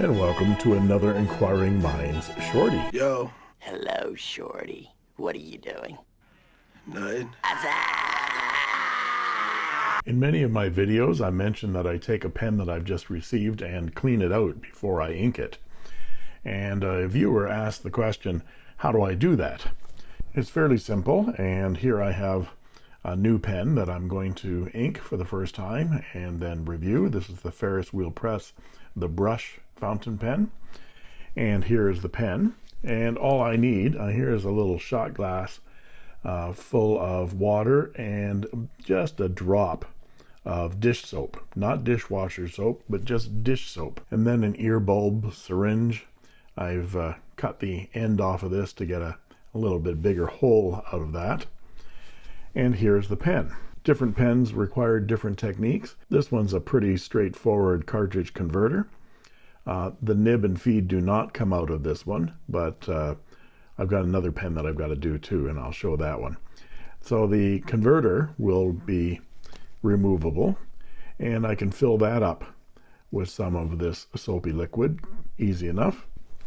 And welcome to another Inquiring Minds Shorty. Yo. Hello, Shorty. What are you doing? Nothing. In many of my videos, I mention that I take a pen that I've just received and clean it out before I ink it. And a viewer asked the question, how do I do that? It's fairly simple, and here I have a new pen that I'm going to ink for the first time and then review. This is the Ferris Wheel Press, the brush fountain pen. And here is the pen. And all I need, here is a little shot glass full of water and just a drop of dish soap, not dishwasher soap, but just dish soap, and then an ear bulb syringe. I've cut the end off of this to get a little bit bigger hole out of that. And here's the pen. Different pens require different techniques. This one's a pretty straightforward cartridge converter. The nib and feed do not come out of this one, but I've got another pen that I've got to do too, and I'll show that one. So the converter will be removable, and I can fill that up with some of this soapy liquid, easy enough.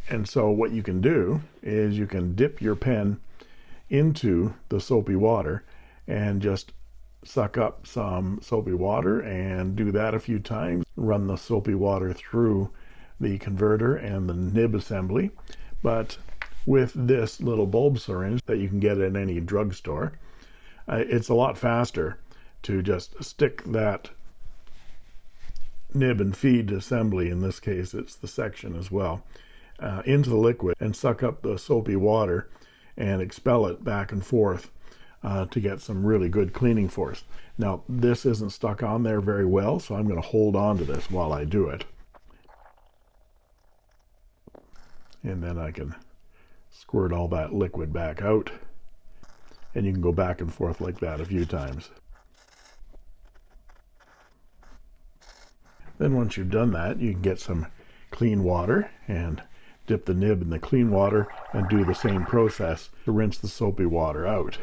And so what you can do is you can dip your pen into the soapy water and just suck up some soapy water, and do that a few times. Run the soapy water through the converter and the nib assembly. But with this little bulb syringe that you can get at any drugstore, it's a lot faster to just stick that nib and feed assembly, in this case it's the section as well, into the liquid and suck up the soapy water and expel it back and forth to get some really good cleaning force. Now this isn't stuck on there very well, so I'm going to hold on to this while I do it. And then I can squirt all that liquid back out, and you can go back and forth like that a few times. Then once you've done that, you can get some clean water and dip the nib in the clean water and do the same process to rinse the soapy water out.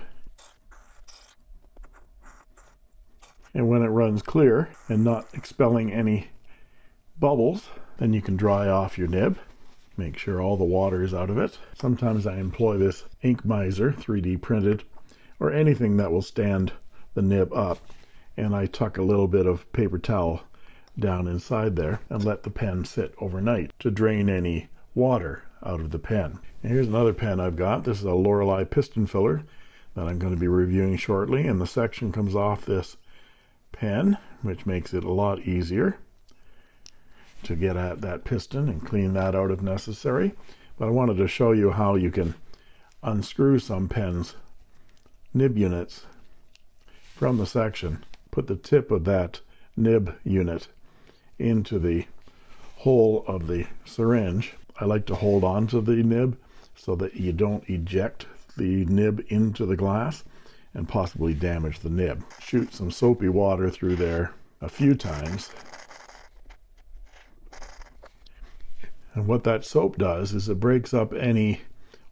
And when it runs clear and not expelling any bubbles, then you can dry off your nib. Make sure all the water is out of it. Sometimes I employ this ink miser, 3D printed, or anything that will stand the nib up, and I tuck a little bit of paper towel down inside there and let the pen sit overnight to drain any water out of the pen. And here's another pen I've got. This is a Lorelei piston filler that I'm going to be reviewing shortly, and the section comes off this pen, which makes it a lot easier to get at that piston and clean that out if necessary. But I wanted to show you how you can unscrew some pens nib units from the section, put the tip of that nib unit into the hole of the syringe. I like to hold on to the nib so that you don't eject the nib into the glass and possibly damage the nib. Shoot some soapy water through there a few times, and what that soap does is it breaks up any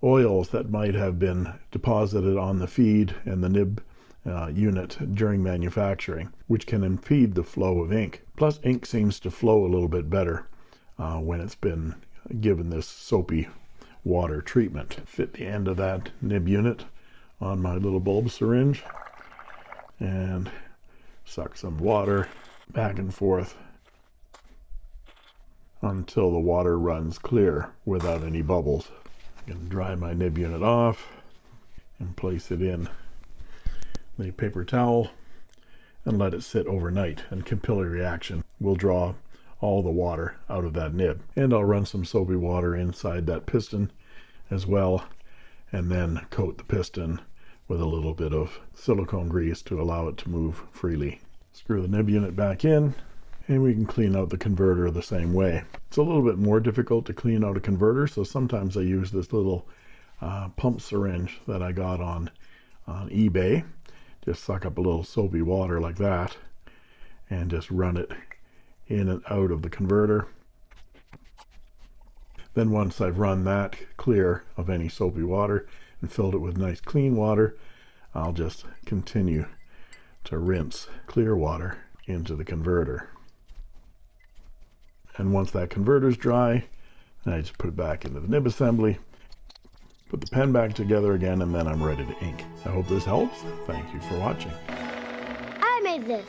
oils that might have been deposited on the feed and the nib unit during manufacturing, which can impede the flow of ink. Plus, ink seems to flow a little bit better when it's been given this soapy water treatment. Fit the end of that nib unit on my little bulb syringe and suck some water back and forth until the water runs clear without any bubbles. I can dry my nib unit off and place it in the paper towel and let it sit overnight, and capillary reaction will draw all the water out of that nib. And I'll run some soapy water inside that piston as well, and then coat the piston with a little bit of silicone grease to allow it to move freely. Screw the nib unit back in, and we can clean out the converter the same way. It's a little bit more difficult to clean out a converter, so sometimes I use this little pump syringe that I got on eBay. Just suck up a little soapy water like that and just run it in and out of the converter. Then once I've run that clear of any soapy water and filled it with nice clean water, I'll just continue to rinse clear water into the converter. And once that converter's dry, I just put it back into the nib assembly, put the pen back together again, and then I'm ready to ink. I hope this helps. Thank you for watching. I made this.